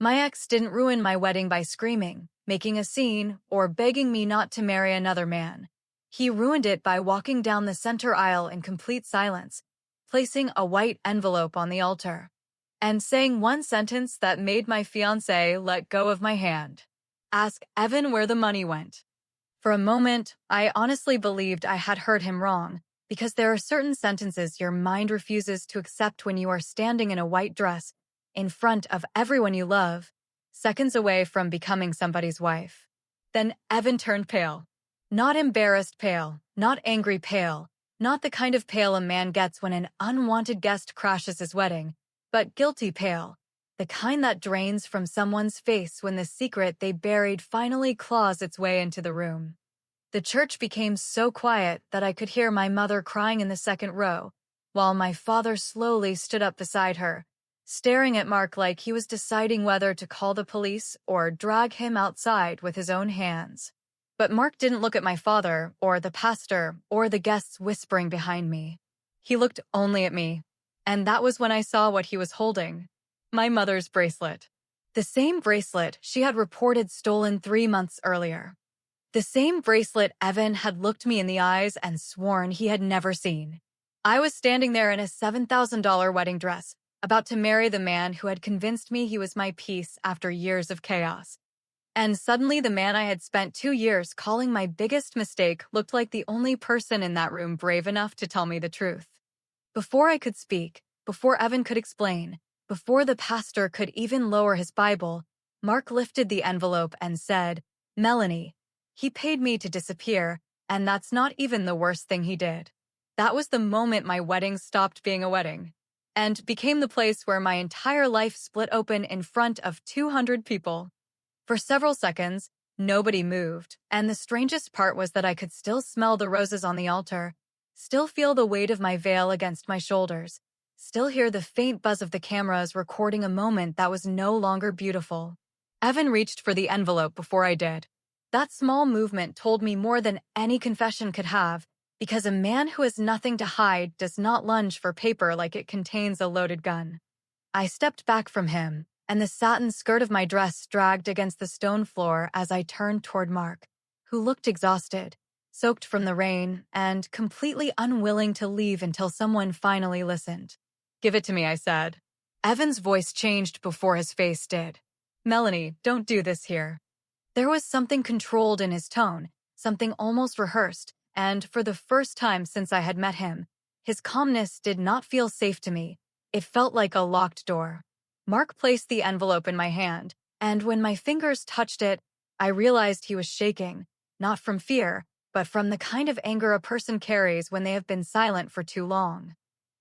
My ex didn't ruin my wedding by screaming, making a scene, or begging me not to marry another man. He ruined it by walking down the center aisle in complete silence, placing a white envelope on the altar, and saying one sentence that made my fiancé let go of my hand. Ask Evan where the money went. For a moment, I honestly believed I had heard him wrong, because there are certain sentences your mind refuses to accept when you are standing in a white dress, in front of everyone you love, seconds away from becoming somebody's wife. Then Evan turned pale. Not embarrassed pale, not angry pale, not the kind of pale a man gets when an unwanted guest crashes his wedding, but guilty pale, the kind that drains from someone's face when the secret they buried finally claws its way into the room. The church became so quiet that I could hear my mother crying in the second row, while my father slowly stood up beside her, staring at Mark like he was deciding whether to call the police or drag him outside with his own hands. But Mark didn't look at my father, or the pastor, or the guests whispering behind me. He looked only at me, and that was when I saw what he was holding. My mother's bracelet. The same bracelet she had reported stolen 3 months earlier. The same bracelet Evan had looked me in the eyes and sworn he had never seen. I was standing there in a $7,000 wedding dress, about to marry the man who had convinced me he was my peace after years of chaos. And suddenly the man I had spent 2 years calling my biggest mistake looked like the only person in that room brave enough to tell me the truth. Before I could speak, before Evan could explain, before the pastor could even lower his Bible, Mark lifted the envelope and said, "Melanie, he paid me to disappear, and that's not even the worst thing he did." That was the moment my wedding stopped being a wedding and became the place where my entire life split open in front of 200 people. For several seconds, nobody moved, and the strangest part was that I could still smell the roses on the altar, still feel the weight of my veil against my shoulders, still hear the faint buzz of the cameras recording a moment that was no longer beautiful. Evan reached for the envelope before I did. That small movement told me more than any confession could have, because a man who has nothing to hide does not lunge for paper like it contains a loaded gun. I stepped back from him, and the satin skirt of my dress dragged against the stone floor as I turned toward Mark, who looked exhausted, soaked from the rain, and completely unwilling to leave until someone finally listened. "Give it to me," I said. Evan's voice changed before his face did. "Melanie, don't do this here." There was something controlled in his tone, something almost rehearsed, and for the first time since I had met him, his calmness did not feel safe to me. It felt like a locked door. Mark placed the envelope in my hand, and when my fingers touched it, I realized he was shaking, not from fear, but from the kind of anger a person carries when they have been silent for too long.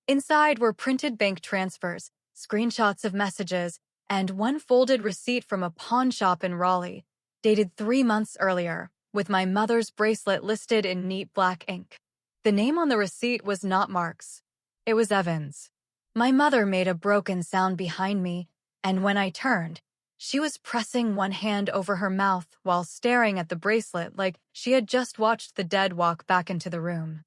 Inside were printed bank transfers, screenshots of messages, and one folded receipt from a pawn shop in Raleigh, dated 3 months earlier, with my mother's bracelet listed in neat black ink. The name on the receipt was not Mark's. It was Evan's. My mother made a broken sound behind me, and when I turned, she was pressing one hand over her mouth while staring at the bracelet like she had just watched the dead walk back into the room.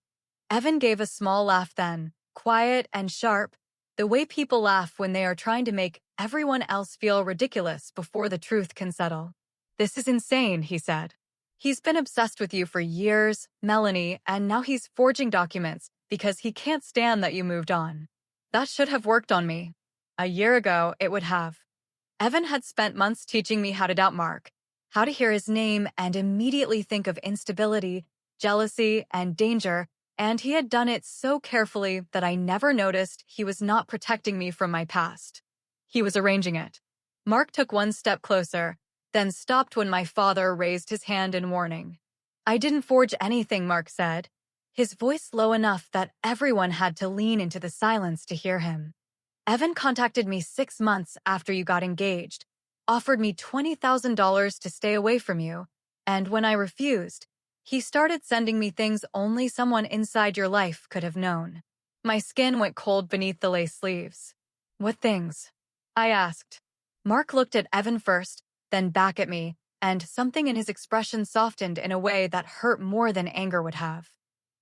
Evan gave a small laugh then, quiet and sharp, the way people laugh when they are trying to make everyone else feel ridiculous before the truth can settle. "This is insane," he said. "He's been obsessed with you for years, Melanie, and now he's forging documents because he can't stand that you moved on." That should have worked on me. A year ago, it would have. Evan had spent months teaching me how to doubt Mark, how to hear his name and immediately think of instability, jealousy, and danger, and he had done it so carefully that I never noticed he was not protecting me from my past. He was arranging it. Mark took one step closer, then stopped when my father raised his hand in warning. "I didn't forge anything," Mark said, his voice low enough that everyone had to lean into the silence to hear him. "Evan contacted me 6 months after you got engaged, offered me $20,000 to stay away from you, and when I refused, he started sending me things only someone inside your life could have known." My skin went cold beneath the lace sleeves. "What things?" I asked. Mark looked at Evan first, then back at me, and something in his expression softened in a way that hurt more than anger would have.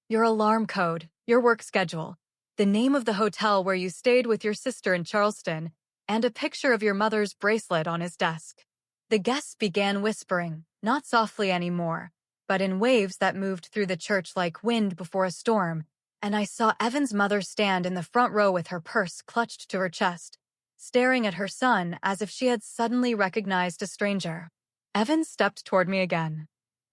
"Your alarm code, your work schedule, the name of the hotel where you stayed with your sister in Charleston, and a picture of your mother's bracelet on his desk. The guests began whispering, not softly anymore, but in waves that moved through the church like wind before a storm, and I saw Evan's mother stand in the front row with her purse clutched to her chest, staring at her son as if she had suddenly recognized a stranger. Evan stepped toward me again.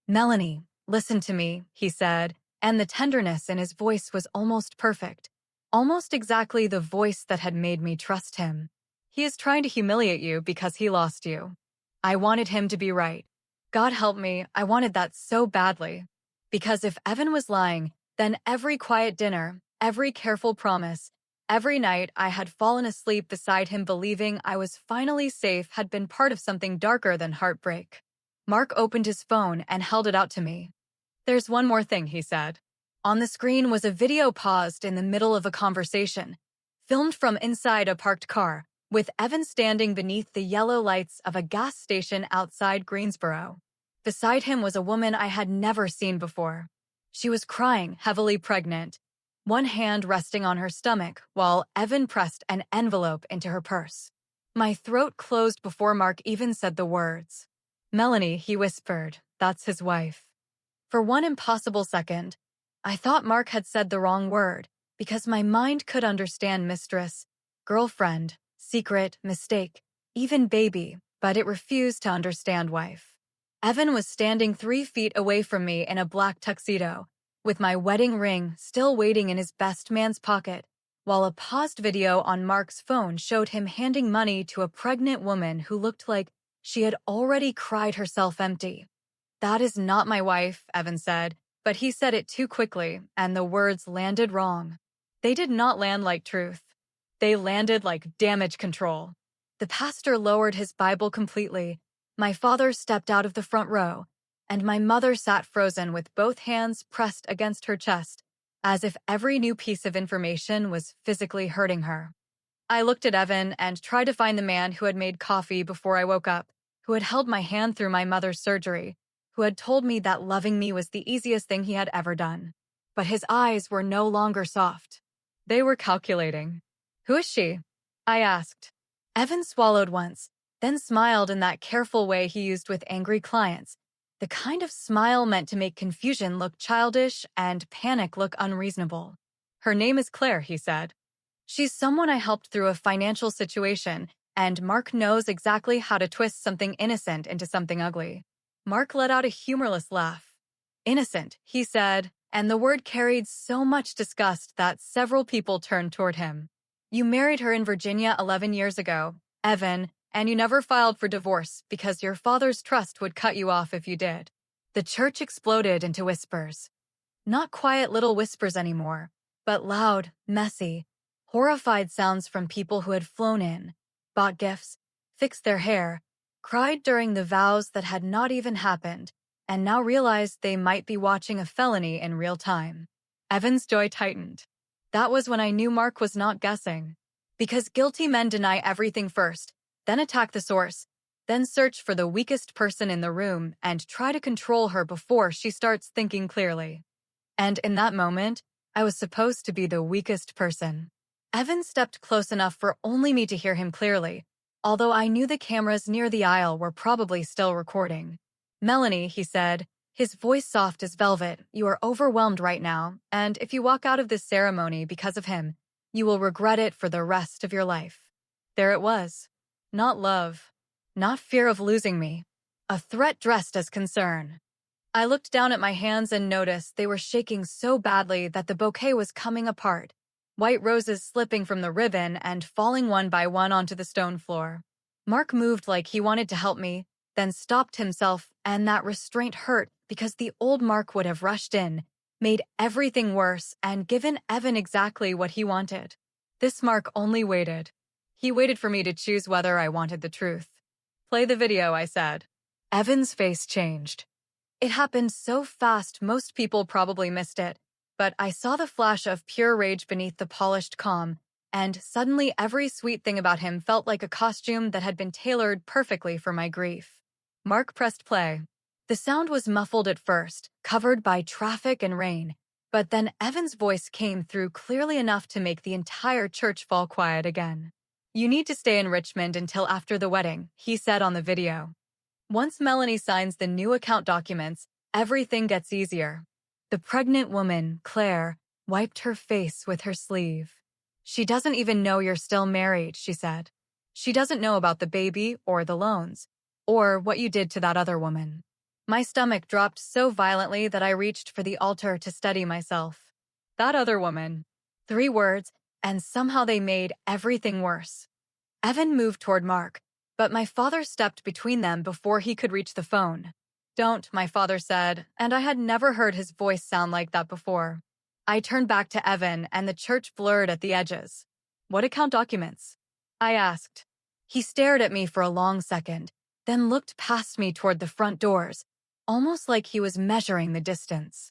"Melanie, listen to me," he said, and the tenderness in his voice was almost perfect, almost exactly the voice that had made me trust him. "He is trying to humiliate you because he lost you. I wanted him to be right. God help me, I wanted that so badly. Because if Evan was lying, then every quiet dinner, every careful promise, every night I had fallen asleep beside him believing I was finally safe had been part of something darker than heartbreak." Mark opened his phone and held it out to me. "There's one more thing," he said. On the screen was a video paused in the middle of a conversation, filmed from inside a parked car, with Evan standing beneath the yellow lights of a gas station outside Greensboro. Beside him was a woman I had never seen before. She was crying, heavily pregnant, one hand resting on her stomach while Evan pressed an envelope into her purse. My throat closed before Mark even said the words. "Melanie," he whispered, "that's his wife." For one impossible second, I thought Mark had said the wrong word, because my mind could understand mistress, girlfriend, secret, mistake, even baby, but it refused to understand wife. Evan was standing 3 feet away from me in a black tuxedo, with my wedding ring still waiting in his best man's pocket, while a paused video on Mark's phone showed him handing money to a pregnant woman who looked like she had already cried herself empty. "That is not my wife," Evan said, but he said it too quickly, and the words landed wrong. They did not land like truth. They landed like damage control. The pastor lowered his Bible completely. My father stepped out of the front row, and my mother sat frozen with both hands pressed against her chest, as if every new piece of information was physically hurting her. I looked at Evan and tried to find the man who had made coffee before I woke up, who had held my hand through my mother's surgery, who had told me that loving me was the easiest thing he had ever done. But his eyes were no longer soft. They were calculating. "Who is she?" I asked. Evan swallowed once, then smiled in that careful way he used with angry clients, the kind of smile meant to make confusion look childish and panic look unreasonable. "Her name is Claire," he said. "She's someone I helped through a financial situation, and Mark knows exactly how to twist something innocent into something ugly." Mark let out a humorless laugh. "Innocent," he said, and the word carried so much disgust that several people turned toward him. "You married her in Virginia 11 years ago, Evan, and you never filed for divorce because your father's trust would cut you off if you did." The church exploded into whispers. Not quiet little whispers anymore, but loud, messy, horrified sounds from people who had flown in, bought gifts, fixed their hair, cried during the vows that had not even happened, and now realized they might be watching a felony in real time. Evan's joy tightened. That was when I knew Mark was not guessing. Because guilty men deny everything first, then attack the source, then search for the weakest person in the room and try to control her before she starts thinking clearly. And in that moment, I was supposed to be the weakest person. Evan stepped close enough for only me to hear him clearly, although I knew the cameras near the aisle were probably still recording. "Melanie," he said, his voice soft as velvet, "you are overwhelmed right now, and if you walk out of this ceremony because of him, you will regret it for the rest of your life." There it was. Not love. Not fear of losing me. A threat dressed as concern. I looked down at my hands and noticed they were shaking so badly that the bouquet was coming apart, white roses slipping from the ribbon and falling one by one onto the stone floor. Mark moved like he wanted to help me, then stopped himself, and that restraint hurt because the old Mark would have rushed in, made everything worse, and given Evan exactly what he wanted. This Mark only waited. He waited for me to choose whether I wanted the truth. "Play the video," I said. Evan's face changed. It happened so fast most people probably missed it, but I saw the flash of pure rage beneath the polished calm, and suddenly every sweet thing about him felt like a costume that had been tailored perfectly for my grief. Mark pressed play. The sound was muffled at first, covered by traffic and rain, but then Evan's voice came through clearly enough to make the entire church fall quiet again. You need to stay in Richmond until after the wedding, he said on the video. Once Melanie signs the new account documents, everything gets easier. The pregnant woman, Claire, wiped her face with her sleeve. She doesn't even know you're still married, she said. She doesn't know about the baby or the loans, or what you did to that other woman. My stomach dropped so violently that I reached for the altar to steady myself. That other woman. 3 words, and somehow they made everything worse. Evan moved toward Mark, but my father stepped between them before he could reach the phone. Don't, my father said, and I had never heard his voice sound like that before. I turned back to Evan, and the church blurred at the edges. What account documents? I asked. He stared at me for a long second, then looked past me toward the front doors, almost like he was measuring the distance.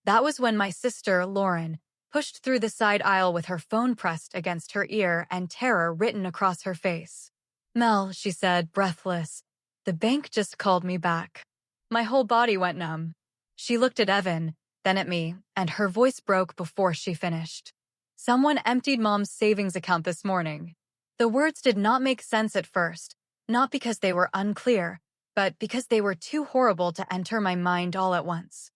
That was when my sister, Lauren, pushed through the side aisle with her phone pressed against her ear and terror written across her face. Mel, she said, breathless, the bank just called me back. My whole body went numb. She looked at Evan, then at me, and her voice broke before she finished. Someone emptied Mom's savings account this morning. The words did not make sense at first, not because they were unclear, but because they were too horrible to enter my mind all at once.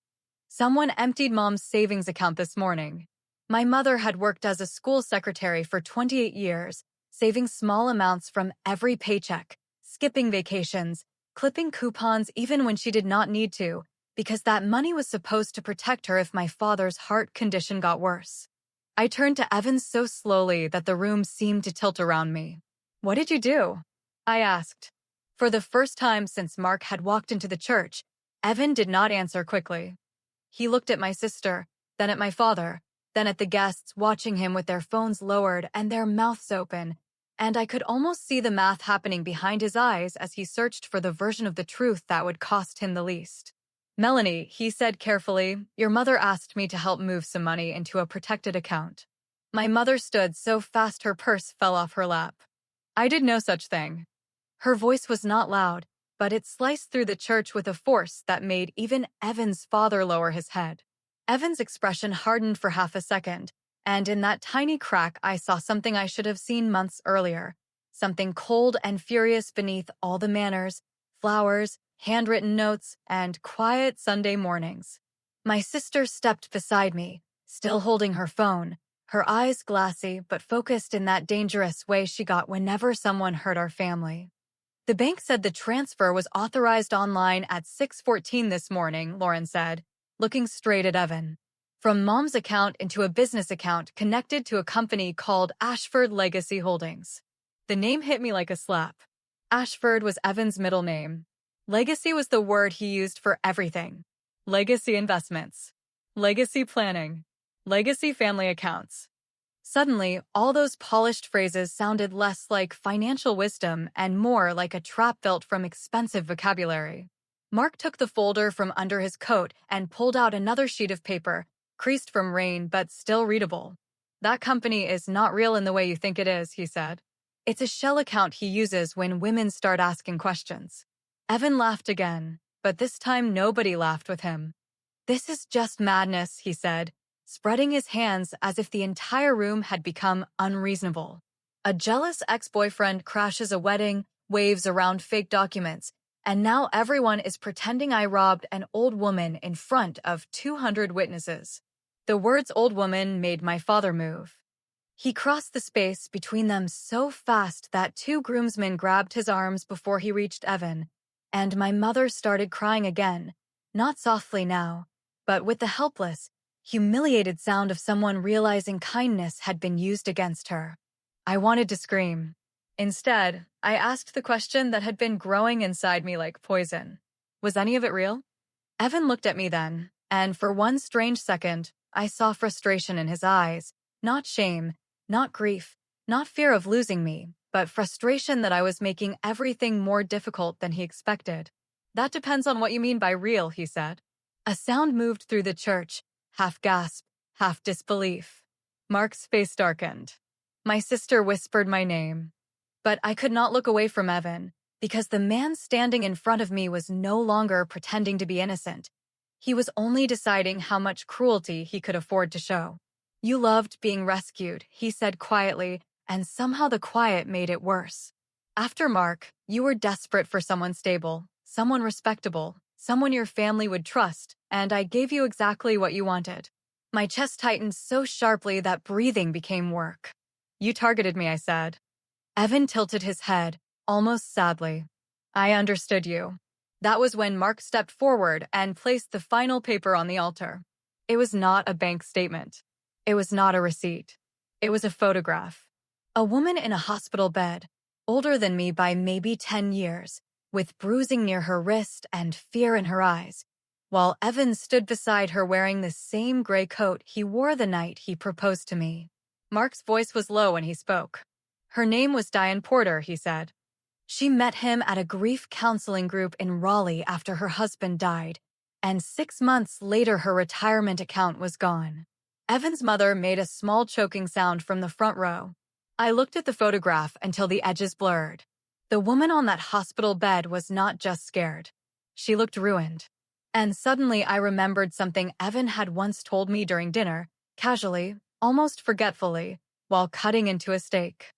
Someone emptied Mom's savings account this morning. My mother had worked as a school secretary for 28 years, saving small amounts from every paycheck, skipping vacations, clipping coupons even when she did not need to, because that money was supposed to protect her if my father's heart condition got worse. I turned to Evan so slowly that the room seemed to tilt around me. What did you do? I asked. For the first time since Mark had walked into the church, Evan did not answer quickly. He looked at my sister, then at my father, then at the guests watching him with their phones lowered and their mouths open, and I could almost see the math happening behind his eyes as he searched for the version of the truth that would cost him the least. Melanie, he said carefully, your mother asked me to help move some money into a protected account. My mother stood so fast her purse fell off her lap. I did no such thing. Her voice was not loud, but it sliced through the church with a force that made even Evan's father lower his head. Evan's expression hardened for half a second, and in that tiny crack I saw something I should have seen months earlier, something cold and furious beneath all the manners, flowers, handwritten notes, and quiet Sunday mornings. My sister stepped beside me, still holding her phone, her eyes glassy but focused in that dangerous way she got whenever someone hurt our family. The bank said the transfer was authorized online at 6:14 this morning, Lauren said, looking straight at Evan. From Mom's account into a business account connected to a company called Ashford Legacy Holdings. The name hit me like a slap. Ashford was Evan's middle name. Legacy was the word he used for everything. Legacy investments. Legacy planning. Legacy family accounts. Suddenly, all those polished phrases sounded less like financial wisdom and more like a trap built from expensive vocabulary. Mark took the folder from under his coat and pulled out another sheet of paper, creased from rain but still readable. That company is not real in the way you think it is, he said. It's a shell account he uses when women start asking questions. Evan laughed again, but this time nobody laughed with him. This is just madness, he said, spreading his hands as if the entire room had become unreasonable. A jealous ex-boyfriend crashes a wedding, waves around fake documents, and now everyone is pretending I robbed an old woman in front of 200 witnesses. The words old woman made my father move. He crossed the space between them so fast that 2 groomsmen grabbed his arms before he reached Evan, and my mother started crying again, not softly now, but with the helpless, humiliated sound of someone realizing kindness had been used against her. I wanted to scream. Instead, I asked the question that had been growing inside me like poison. Was any of it real? Evan looked at me then, and for one strange second, I saw frustration in his eyes, not shame, not grief, not fear of losing me, but frustration that I was making everything more difficult than he expected. That depends on what you mean by real, he said. A sound moved through the church, half gasp, half disbelief. Mark's face darkened. My sister whispered my name. But I could not look away from Evan, because the man standing in front of me was no longer pretending to be innocent. He was only deciding how much cruelty he could afford to show. You loved being rescued, he said quietly, and somehow the quiet made it worse. After Mark, you were desperate for someone stable, someone respectable, someone your family would trust, and I gave you exactly what you wanted. My chest tightened so sharply that breathing became work. You targeted me, I said. Evan tilted his head, almost sadly. I understood you. That was when Mark stepped forward and placed the final paper on the altar. It was not a bank statement. It was not a receipt. It was a photograph. A woman in a hospital bed, older than me by maybe 10 years, with bruising near her wrist and fear in her eyes, while Evan stood beside her wearing the same gray coat he wore the night he proposed to me. Mark's voice was low when he spoke. Her name was Diane Porter, he said. She met him at a grief counseling group in Raleigh after her husband died, and 6 months later her retirement account was gone. Evan's mother made a small choking sound from the front row. I looked at the photograph until the edges blurred. The woman on that hospital bed was not just scared. She looked ruined. And suddenly I remembered something Evan had once told me during dinner, casually, almost forgetfully, while cutting into a steak.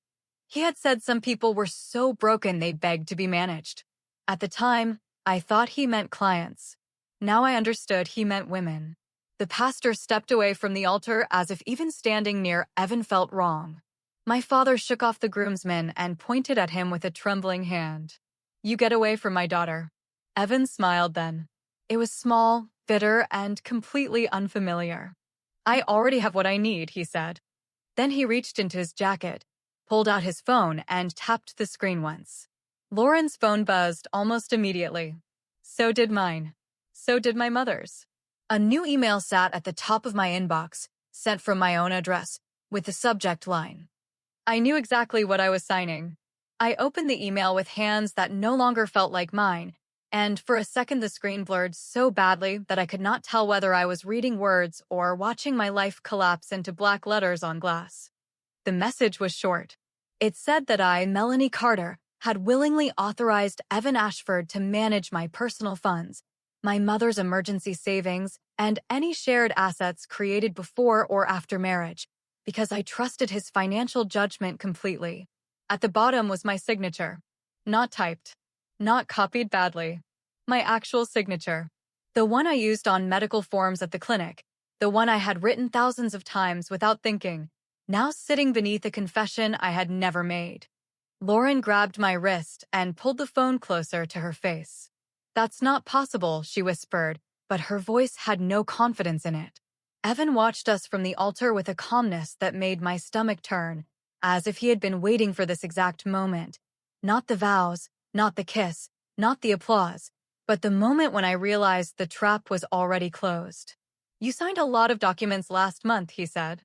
He had said some people were so broken they begged to be managed. At the time, I thought he meant clients. Now I understood he meant women. The pastor stepped away from the altar as if even standing near Evan felt wrong. My father shook off the groomsmen and pointed at him with a trembling hand. You get away from my daughter. Evan smiled then. It was small, bitter, and completely unfamiliar. I already have what I need, he said. Then he reached into his jacket, pulled out his phone, and tapped the screen once. Lauren's phone buzzed almost immediately. So did mine. So did my mother's. A new email sat at the top of my inbox, sent from my own address, with the subject line. I knew exactly what I was signing. I opened the email with hands that no longer felt like mine, and for a second the screen blurred so badly that I could not tell whether I was reading words or watching my life collapse into black letters on glass. The message was short. It said that I, Melanie Carter, had willingly authorized Evan Ashford to manage my personal funds, my mother's emergency savings, and any shared assets created before or after marriage, because I trusted his financial judgment completely. At the bottom was my signature. Not typed. Not copied badly. My actual signature. The one I used on medical forms at the clinic. The one I had written thousands of times without thinking, now sitting beneath a confession I had never made. Lauren grabbed my wrist and pulled the phone closer to her face. That's not possible, she whispered, but her voice had no confidence in it. Evan watched us from the altar with a calmness that made my stomach turn, as if he had been waiting for this exact moment. Not the vows, not the kiss, not the applause, but the moment when I realized the trap was already closed. You signed a lot of documents last month, he said.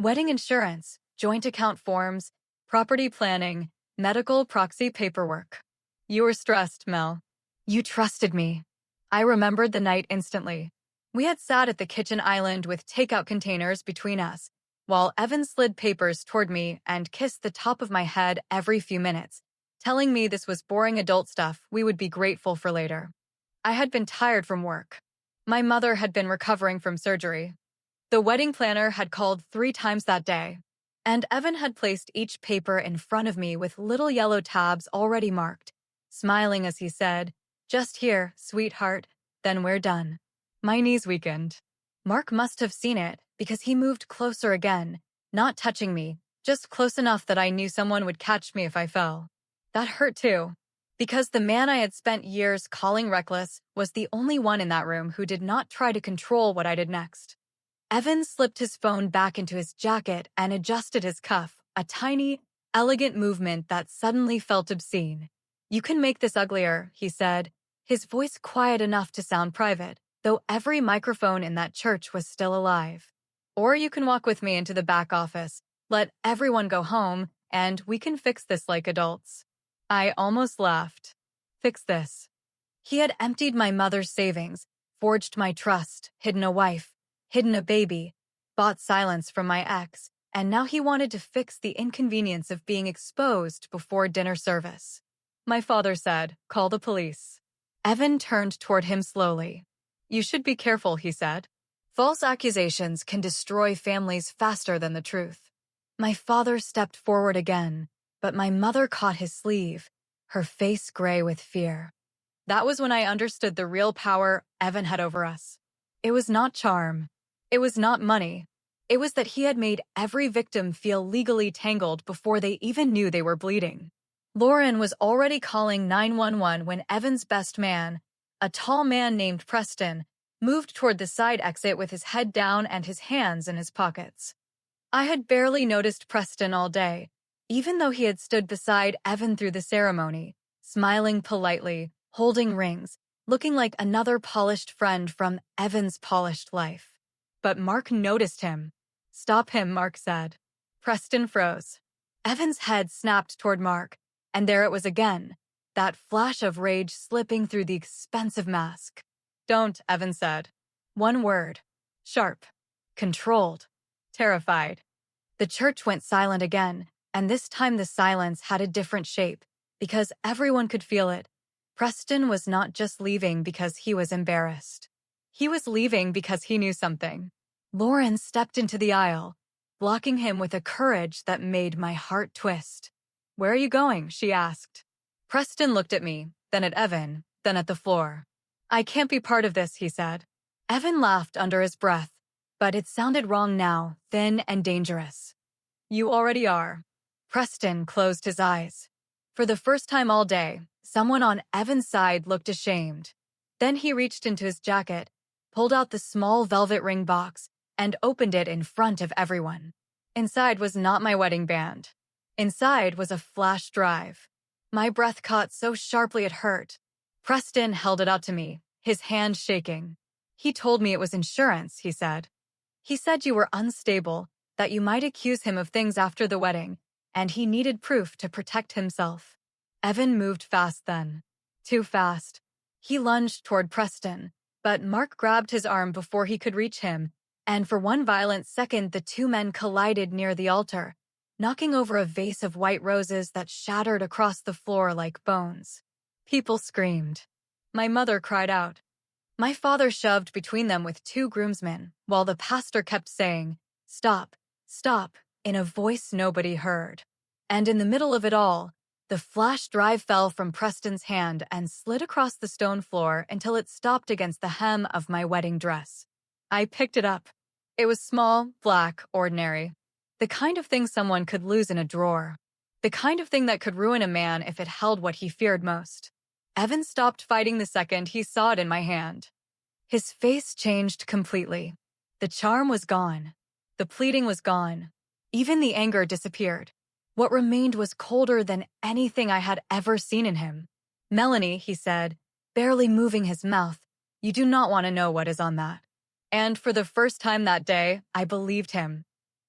Wedding insurance, joint account forms, property planning, medical proxy paperwork. You were stressed, Mel. You trusted me. I remembered the night instantly. We had sat at the kitchen island with takeout containers between us, while Evan slid papers toward me and kissed the top of my head every few minutes, telling me this was boring adult stuff we would be grateful for later. I had been tired from work. My mother had been recovering from surgery. The wedding planner had called 3 times that day, and Evan had placed each paper in front of me with little yellow tabs already marked, smiling as he said, "Just here, sweetheart, then we're done." My knees weakened. Mark must have seen it because he moved closer again, not touching me, just close enough that I knew someone would catch me if I fell. That hurt too, because the man I had spent years calling reckless was the only one in that room who did not try to control what I did next. Evan slipped his phone back into his jacket and adjusted his cuff, a tiny, elegant movement that suddenly felt obscene. You can make this uglier, he said, his voice quiet enough to sound private, though every microphone in that church was still alive. Or you can walk with me into the back office, let everyone go home, and we can fix this like adults. I almost laughed. Fix this. He had emptied my mother's savings, forged my trust, hidden a wife, hidden a baby, bought silence from my ex, and now he wanted to fix the inconvenience of being exposed before dinner service. My father said, "Call the police." Evan turned toward him slowly. "You should be careful," he said. "False accusations can destroy families faster than the truth." My father stepped forward again, but my mother caught his sleeve, her face gray with fear. That was when I understood the real power Evan had over us. It was not charm. It was not money. It was that he had made every victim feel legally tangled before they even knew they were bleeding. Lauren was already calling 911 when Evan's best man, a tall man named Preston, moved toward the side exit with his head down and his hands in his pockets. I had barely noticed Preston all day, even though he had stood beside Evan through the ceremony, smiling politely, holding rings, looking like another polished friend from Evan's polished life. But Mark noticed him. "Stop him," Mark said. Preston froze. Evan's head snapped toward Mark, and there it was again, that flash of rage slipping through the expensive mask. "Don't," Evan said. One word. Sharp. Controlled. Terrified. The church went silent again, and this time the silence had a different shape, because everyone could feel it. Preston was not just leaving because he was embarrassed. He was leaving because he knew something. Lauren stepped into the aisle, blocking him with a courage that made my heart twist. "Where are you going?" she asked. Preston looked at me, then at Evan, then at the floor. "I can't be part of this," he said. Evan laughed under his breath, but it sounded wrong now, thin and dangerous. "You already are." Preston closed his eyes. For the first time all day, someone on Evan's side looked ashamed. Then he reached into his jacket, pulled out the small velvet ring box, and opened it in front of everyone. Inside was not my wedding band. Inside was a flash drive. My breath caught so sharply it hurt. Preston held it out to me, his hand shaking. "He told me it was insurance," he said. "He said you were unstable, that you might accuse him of things after the wedding, and he needed proof to protect himself." Evan moved fast then. Too fast. He lunged toward Preston, but Mark grabbed his arm before he could reach him, and for one violent second the two men collided near the altar, knocking over a vase of white roses that shattered across the floor like bones. People screamed. My mother cried out. My father shoved between them with two groomsmen, while the pastor kept saying, "Stop, stop," in a voice nobody heard. And in the middle of it all, the flash drive fell from Preston's hand and slid across the stone floor until it stopped against the hem of my wedding dress. I picked it up. It was small, black, ordinary. The kind of thing someone could lose in a drawer. The kind of thing that could ruin a man if it held what he feared most. Evan stopped fighting the second he saw it in my hand. His face changed completely. The charm was gone. The pleading was gone. Even the anger disappeared. What remained was colder than anything I had ever seen in him. "Melanie," he said, barely moving his mouth, "you do not want to know what is on that." And for the first time that day, I believed him.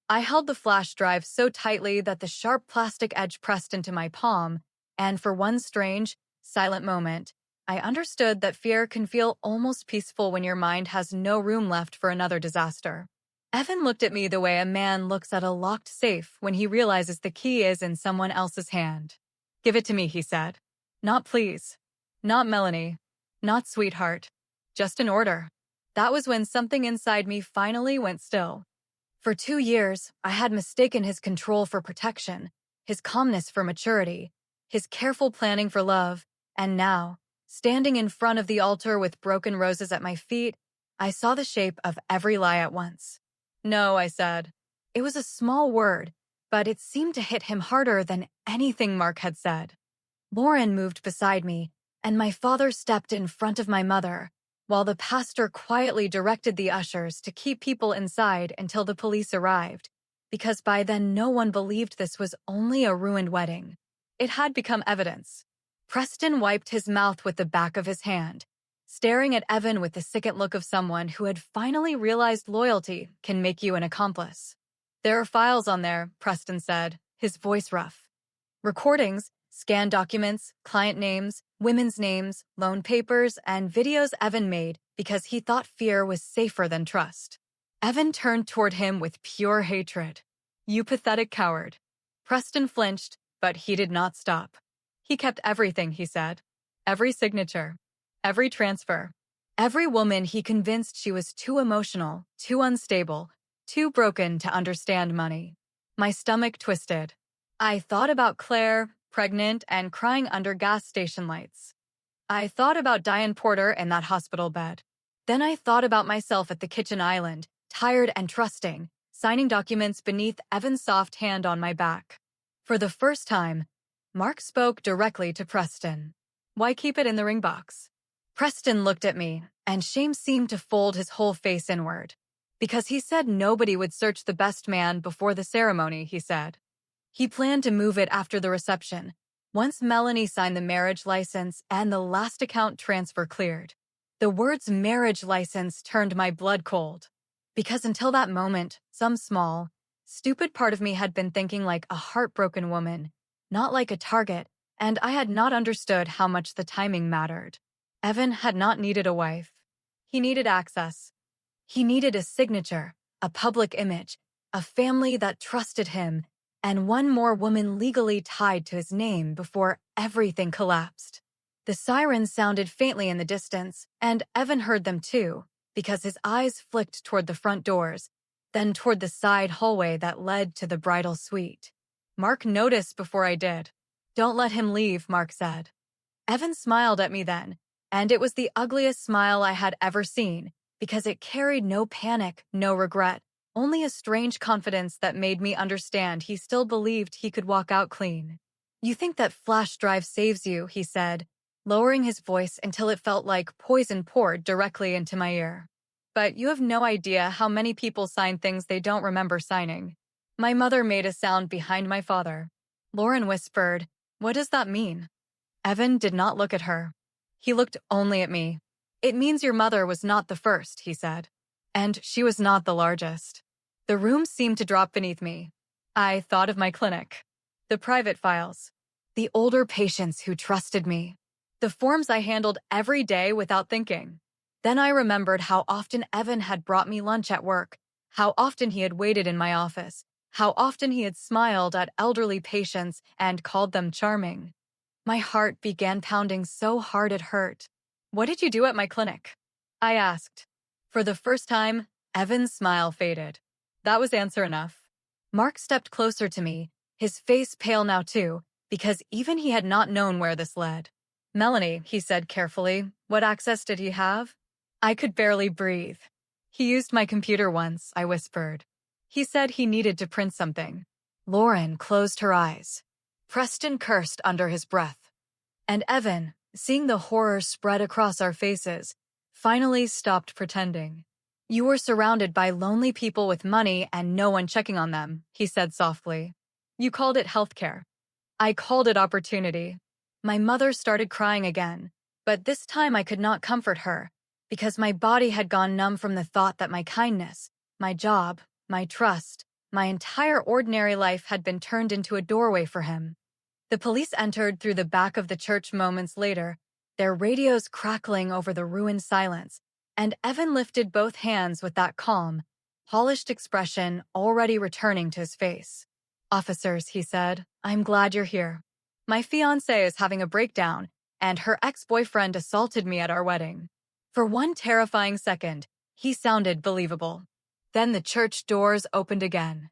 I held the flash drive so tightly that the sharp plastic edge pressed into my palm, and for one strange, silent moment, I understood that fear can feel almost peaceful when your mind has no room left for another disaster. Evan looked at me the way a man looks at a locked safe when he realizes the key is in someone else's hand. "Give it to me," he said. "Not please. Not Melanie. Not sweetheart. Just an order." That was when something inside me finally went still. For 2 years, I had mistaken his control for protection, his calmness for maturity, his careful planning for love, and now, standing in front of the altar with broken roses at my feet, I saw the shape of every lie at once. "No," I said. It was a small word, but it seemed to hit him harder than anything Mark had said. Lauren moved beside me, and my father stepped in front of my mother, while the pastor quietly directed the ushers to keep people inside until the police arrived, because by then no one believed this was only a ruined wedding. It had become evidence. Preston wiped his mouth with the back of his hand, staring at Evan with the sickened look of someone who had finally realized loyalty can make you an accomplice. "There are files on there," Preston said, his voice rough. "Recordings, scanned documents, client names, women's names, loan papers, and videos Evan made because he thought fear was safer than trust." Evan turned toward him with pure hatred. "You pathetic coward." Preston flinched, but he did not stop. "He kept everything," he said. "Every signature. Every transfer. Every woman he convinced she was too emotional, too unstable, too broken to understand money. My stomach twisted. I thought about Claire, pregnant and crying under gas station lights. I thought about Diane Porter in that hospital bed. Then I thought about myself at the kitchen island, tired and trusting, signing documents beneath Evan's soft hand on my back. For the first time, Mark spoke directly to Preston. Why keep it in the ring box? Preston looked at me, and shame seemed to fold his whole face inward. Because he said nobody would search the best man before the ceremony, he said. He planned to move it after the reception, once Melanie signed the marriage license and the last account transfer cleared. The words marriage license turned my blood cold. Because until that moment, some small, stupid part of me had been thinking like a heartbroken woman, not like a target, and I had not understood how much the timing mattered. Evan had not needed a wife. He needed access. He needed a signature, a public image, a family that trusted him, and one more woman legally tied to his name before everything collapsed. The sirens sounded faintly in the distance, and Evan heard them too, because his eyes flicked toward the front doors, then toward the side hallway that led to the bridal suite. Mark noticed before I did. "Don't let him leave," Mark said. Evan smiled at me then, and it was the ugliest smile I had ever seen, because it carried no panic, no regret, only a strange confidence that made me understand he still believed he could walk out clean. "You think that flash drive saves you," he said, lowering his voice until it felt like poison poured directly into my ear. "But you have no idea how many people sign things they don't remember signing." My mother made a sound behind my father. Lauren whispered, "What does that mean?" Evan did not look at her. He looked only at me. "It means your mother was not the first," he said. "And she was not the largest." The room seemed to drop beneath me. I thought of my clinic. The private files. The older patients who trusted me. The forms I handled every day without thinking. Then I remembered how often Evan had brought me lunch at work, how often he had waited in my office, how often he had smiled at elderly patients and called them charming. My heart began pounding so hard it hurt. "What did you do at my clinic?" I asked. For the first time, Evan's smile faded. That was answer enough. Mark stepped closer to me, his face pale now too, because even he had not known where this led. "Melanie," he said carefully, "what access did he have?" I could barely breathe. "He used my computer once," I whispered. "He said he needed to print something." Lauren closed her eyes. Preston cursed under his breath. And Evan, seeing the horror spread across our faces, finally stopped pretending. "You were surrounded by lonely people with money and no one checking on them," he said softly. "You called it healthcare. I called it opportunity." My mother started crying again, but this time I could not comfort her, because my body had gone numb from the thought that my kindness, my job, my trust, my entire ordinary life had been turned into a doorway for him. The police entered through the back of the church moments later, their radios crackling over the ruined silence, and Evan lifted both hands with that calm, polished expression already returning to his face. "Officers," he said, "I'm glad you're here. My fiancé is having a breakdown, and her ex-boyfriend assaulted me at our wedding." For one terrifying second, he sounded believable. Then the church doors opened again.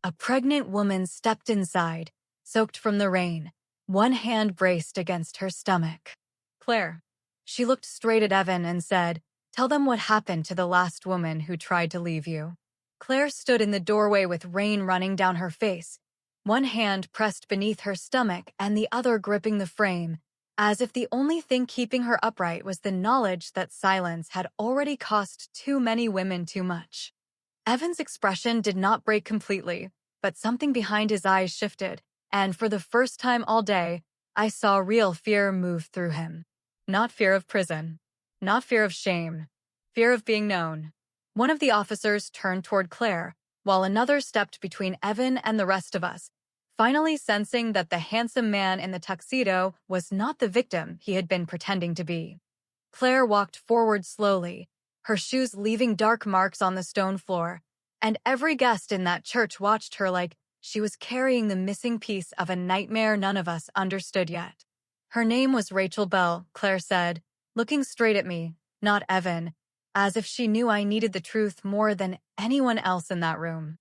A pregnant woman stepped inside, soaked from the rain, one hand braced against her stomach. "Claire." She looked straight at Evan and said, "Tell them what happened to the last woman who tried to leave you." Claire stood in the doorway with rain running down her face, one hand pressed beneath her stomach and the other gripping the frame, as if the only thing keeping her upright was the knowledge that silence had already cost too many women too much. Evan's expression did not break completely, but something behind his eyes shifted, and for the first time all day, I saw real fear move through him. Not fear of prison. Not fear of shame. Fear of being known. One of the officers turned toward Claire, while another stepped between Evan and the rest of us, finally sensing that the handsome man in the tuxedo was not the victim he had been pretending to be. Claire walked forward slowly, her shoes leaving dark marks on the stone floor, and every guest in that church watched her like she was carrying the missing piece of a nightmare none of us understood yet. "Her name was Rachel Bell," Claire said, looking straight at me, not Evan, as if she knew I needed the truth more than anyone else in that room.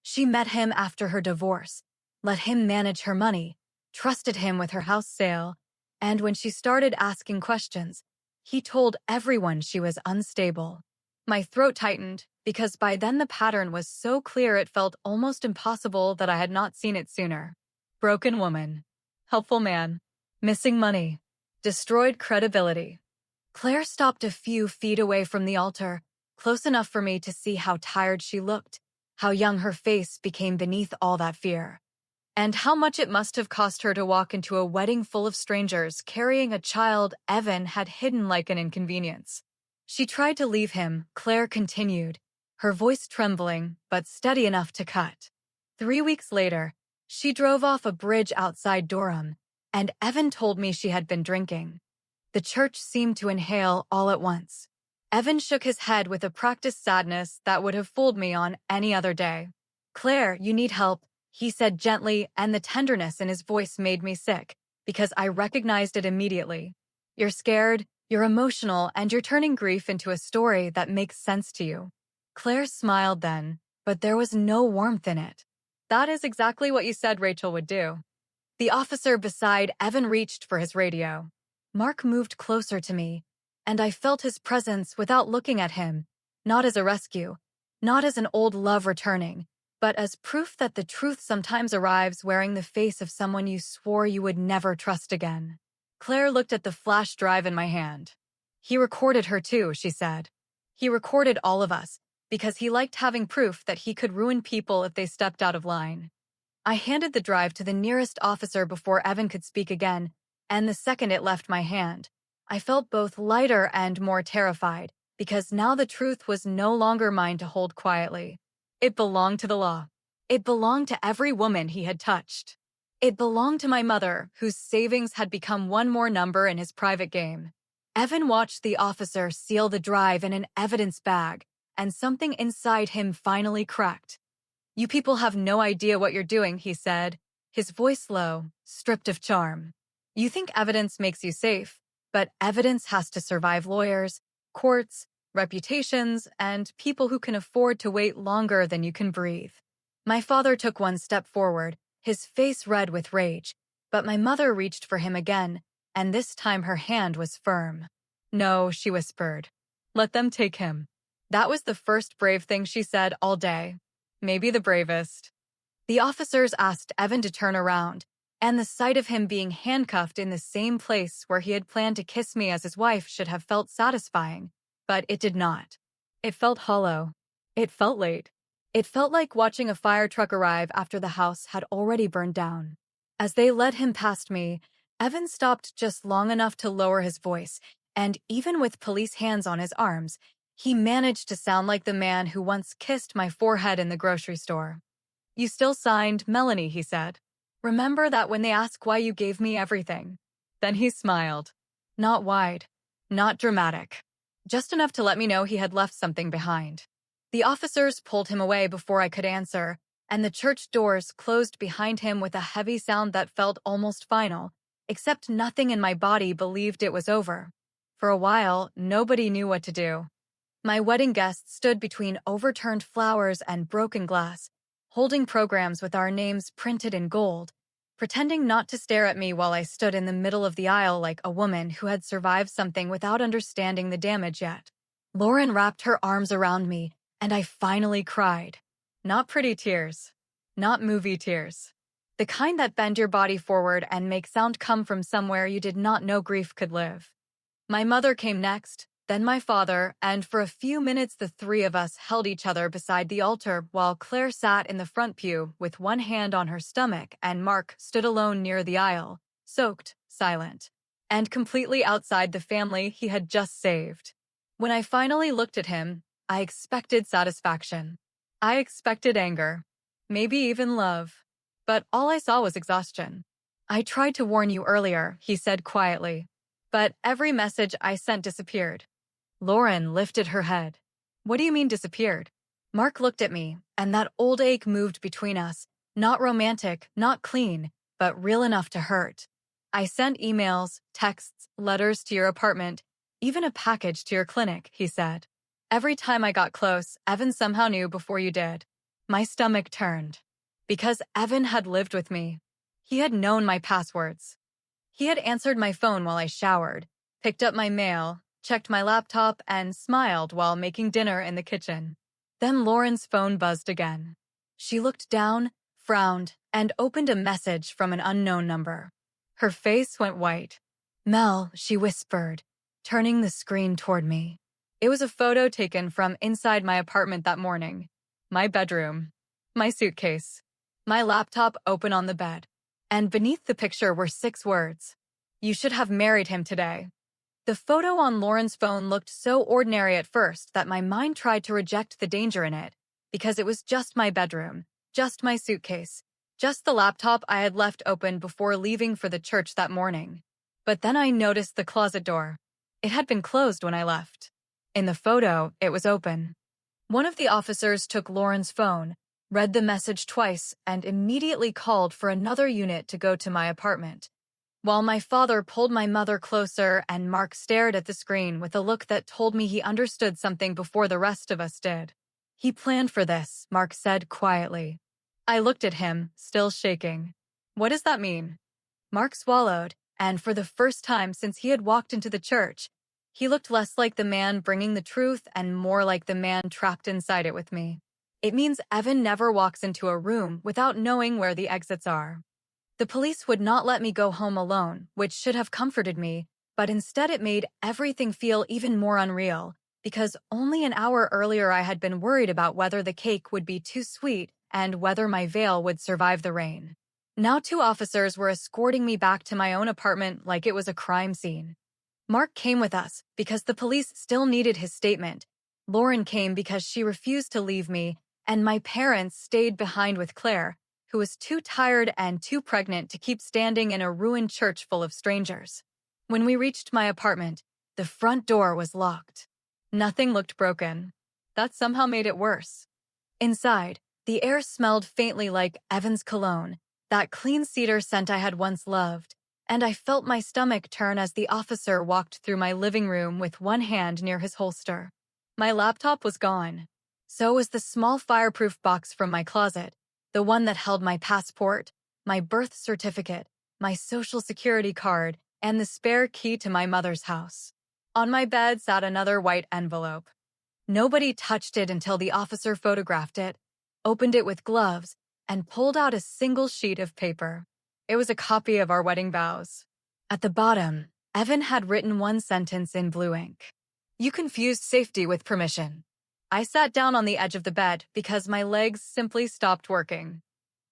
She met him after her divorce, let him manage her money, trusted him with her house sale, and when she started asking questions, he told everyone she was unstable. My throat tightened because by then the pattern was so clear it felt almost impossible that I had not seen it sooner. Broken woman. Helpful man. Missing money. Destroyed credibility. Claire stopped a few feet away from the altar, close enough for me to see how tired she looked, how young her face became beneath all that fear, and how much it must have cost her to walk into a wedding full of strangers carrying a child Evan had hidden like an inconvenience. She tried to leave him, Claire continued, her voice trembling but steady enough to cut. 3 weeks later, she drove off a bridge outside Durham, and Evan told me she had been drinking. The church seemed to inhale all at once. Evan shook his head with a practiced sadness that would have fooled me on any other day. "Claire, you need help," he said gently, and the tenderness in his voice made me sick, because I recognized it immediately. "You're scared, you're emotional, and you're turning grief into a story that makes sense to you." Claire smiled then, but there was no warmth in it. "That is exactly what you said Rachel would do." The officer beside Evan reached for his radio. Mark moved closer to me, and I felt his presence without looking at him, not as a rescue, not as an old love returning, but as proof that the truth sometimes arrives wearing the face of someone you swore you would never trust again. Claire looked at the flash drive in my hand. "He recorded her too," she said. "He recorded all of us, because he liked having proof that he could ruin people if they stepped out of line." I handed the drive to the nearest officer before Evan could speak again, and the second it left my hand, I felt both lighter and more terrified, because now the truth was no longer mine to hold quietly. It belonged to the law. It belonged to every woman he had touched. It belonged to my mother, whose savings had become one more number in his private game. Evan watched the officer seal the drive in an evidence bag, and something inside him finally cracked. "You people have no idea what you're doing," he said, his voice low, stripped of charm. "You think evidence makes you safe, but evidence has to survive lawyers, courts, reputations, and people who can afford to wait longer than you can breathe." My father took one step forward, his face red with rage, but my mother reached for him again, and this time her hand was firm. "No," she whispered. "Let them take him." That was the first brave thing she said all day. Maybe the bravest. The officers asked Evan to turn around, and the sight of him being handcuffed in the same place where he had planned to kiss me as his wife should have felt satisfying, but it did not. It felt hollow. It felt late. It felt like watching a fire truck arrive after the house had already burned down. As they led him past me, Evan stopped just long enough to lower his voice, and even with police hands on his arms, he managed to sound like the man who once kissed my forehead in the grocery store. "You still signed Melanie," he said. "Remember that when they ask why you gave me everything." Then he smiled. Not wide, not dramatic. Just enough to let me know he had left something behind. The officers pulled him away before I could answer, and the church doors closed behind him with a heavy sound that felt almost final, except nothing in my body believed it was over. For a while, nobody knew what to do. My wedding guests stood between overturned flowers and broken glass, holding programs with our names printed in gold, pretending not to stare at me while I stood in the middle of the aisle like a woman who had survived something without understanding the damage yet. Lauren wrapped her arms around me, and I finally cried. Not pretty tears. Not movie tears. The kind that bend your body forward and make sound come from somewhere you did not know grief could live. My mother came next, then my father, and for a few minutes the three of us held each other beside the altar while Claire sat in the front pew with one hand on her stomach and Mark stood alone near the aisle, soaked, silent, and completely outside the family he had just saved. When I finally looked at him, I expected satisfaction. I expected anger, maybe even love, but all I saw was exhaustion. "I tried to warn you earlier," he said quietly, "but every message I sent disappeared." Lauren lifted her head. "What do you mean disappeared?" Mark looked at me, and that old ache moved between us, not romantic, not clean, but real enough to hurt. "I sent emails, texts, letters to your apartment, even a package to your clinic," he said. "Every time I got close, Evan somehow knew before you did. My stomach turned. Because Evan had lived with me. He had known my passwords. He had answered my phone while I showered, picked up my mail, checked my laptop, and smiled while making dinner in the kitchen. Then Lauren's phone buzzed again. She looked down, frowned, and opened a message from an unknown number. Her face went white. "Mel," she whispered, turning the screen toward me. It was a photo taken from inside my apartment that morning. My bedroom. My suitcase. My laptop open on the bed. And beneath the picture were 6 words. "You should have married him today." The photo on Lauren's phone looked so ordinary at first that my mind tried to reject the danger in it, because it was just my bedroom, just my suitcase, just the laptop I had left open before leaving for the church that morning. But then I noticed the closet door. It had been closed when I left. In the photo, it was open. One of the officers took Lauren's phone, read the message twice, and immediately called for another unit to go to my apartment. While my father pulled my mother closer and Mark stared at the screen with a look that told me he understood something before the rest of us did. "He planned for this," Mark said quietly. I looked at him, still shaking. "What does that mean?" Mark swallowed, and for the first time since he had walked into the church, he looked less like the man bringing the truth and more like the man trapped inside it with me. "It means Evan never walks into a room without knowing where the exits are." The police would not let me go home alone, which should have comforted me, but instead it made everything feel even more unreal, because only an hour earlier I had been worried about whether the cake would be too sweet and whether my veil would survive the rain. Now 2 officers were escorting me back to my own apartment like it was a crime scene. Mark came with us because the police still needed his statement. Lauren came because she refused to leave me, and my parents stayed behind with Claire, who was too tired and too pregnant to keep standing in a ruined church full of strangers. When we reached my apartment, the front door was locked. Nothing looked broken. That somehow made it worse. Inside, the air smelled faintly like Evan's cologne, that clean cedar scent I had once loved, and I felt my stomach turn as the officer walked through my living room with one hand near his holster. My laptop was gone. So was the small fireproof box from my closet, the one that held my passport, my birth certificate, my social security card, and the spare key to my mother's house. On my bed sat another white envelope. Nobody touched it until the officer photographed it, opened it with gloves, and pulled out a single sheet of paper. It was a copy of our wedding vows. At the bottom, Evan had written one sentence in blue ink. "You confused safety with permission." I sat down on the edge of the bed because my legs simply stopped working.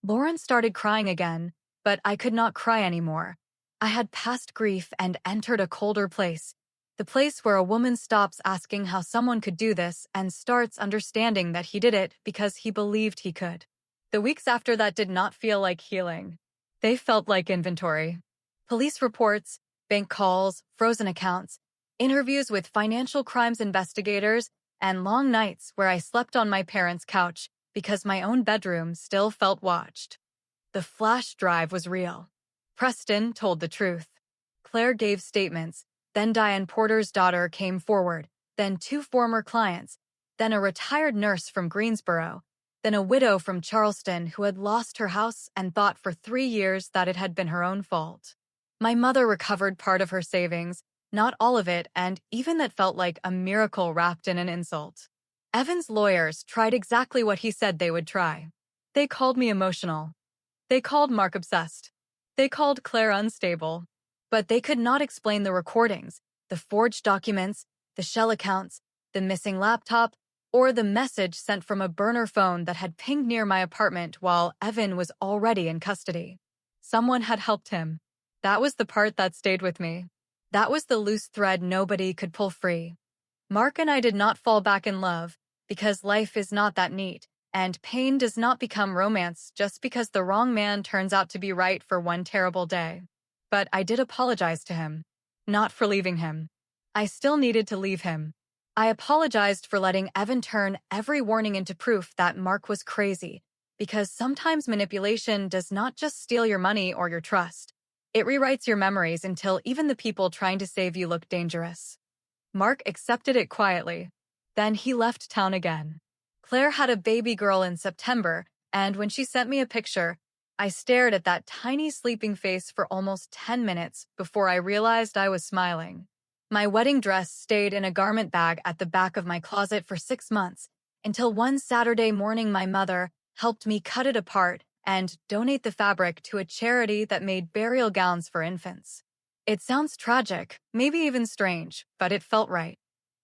Lauren started crying again, but I could not cry anymore. I had passed grief and entered a colder place, the place where a woman stops asking how someone could do this and starts understanding that he did it because he believed he could. The weeks after that did not feel like healing. They felt like inventory. Police reports, bank calls, frozen accounts, interviews with financial crimes investigators, and long nights where I slept on my parents' couch because my own bedroom still felt watched. The flash drive was real. Preston told the truth. Claire gave statements, then Diane Porter's daughter came forward, then 2 former clients, then a retired nurse from Greensboro, then a widow from Charleston who had lost her house and thought for 3 years that it had been her own fault. My mother recovered part of her savings, not all of it, and even that felt like a miracle wrapped in an insult. Evan's lawyers tried exactly what he said they would try. They called me emotional. They called Mark obsessed. They called Claire unstable. But they could not explain the recordings, the forged documents, the shell accounts, the missing laptop, or the message sent from a burner phone that had pinged near my apartment while Evan was already in custody. Someone had helped him. That was the part that stayed with me. That was the loose thread nobody could pull free. Mark and I did not fall back in love, because life is not that neat, and pain does not become romance just because the wrong man turns out to be right for one terrible day. But I did apologize to him. Not for leaving him. I still needed to leave him. I apologized for letting Evan turn every warning into proof that Mark was crazy, because sometimes manipulation does not just steal your money or your trust. It rewrites your memories until even the people trying to save you look dangerous. Mark accepted it quietly. Then he left town again. Claire had a baby girl in September, and when she sent me a picture, I stared at that tiny sleeping face for almost 10 minutes before I realized I was smiling. My wedding dress stayed in a garment bag at the back of my closet for 6 months, until one Saturday morning my mother helped me cut it apart and donate the fabric to a charity that made burial gowns for infants. It sounds tragic, maybe even strange, but it felt right.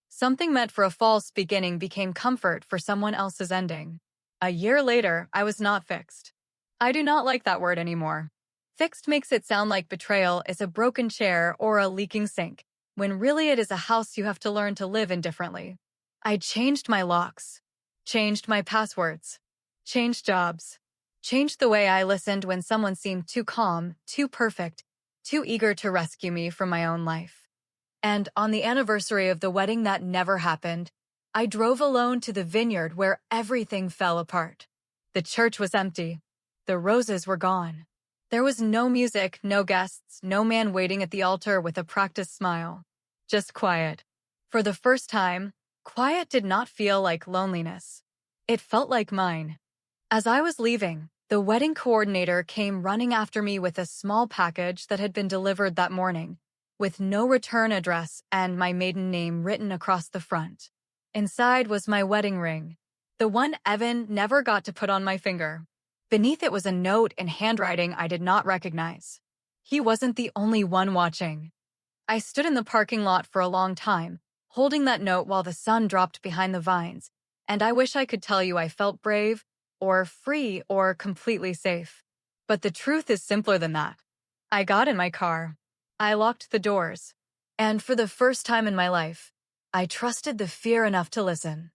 Something meant for a false beginning became comfort for someone else's ending. A year later, I was not fixed. I do not like that word anymore. Fixed makes it sound like betrayal is a broken chair or a leaking sink, when really it is a house you have to learn to live in differently. I changed my locks, changed my passwords, changed jobs, changed the way I listened when someone seemed too calm, too perfect, too eager to rescue me from my own life. And on the anniversary of the wedding that never happened, I drove alone to the vineyard where everything fell apart. The church was empty. The roses were gone. There was no music, no guests, no man waiting at the altar with a practiced smile. Just quiet. For the first time, quiet did not feel like loneliness. It felt like mine. As I was leaving, the wedding coordinator came running after me with a small package that had been delivered that morning, with no return address and my maiden name written across the front. Inside was my wedding ring, the one Evan never got to put on my finger. Beneath it was a note in handwriting I did not recognize. He wasn't the only one watching. I stood in the parking lot for a long time, holding that note while the sun dropped behind the vines, and I wish I could tell you I felt brave, or free, or completely safe. But the truth is simpler than that. I got in my car. I locked the doors. And for the first time in my life, I trusted the fear enough to listen.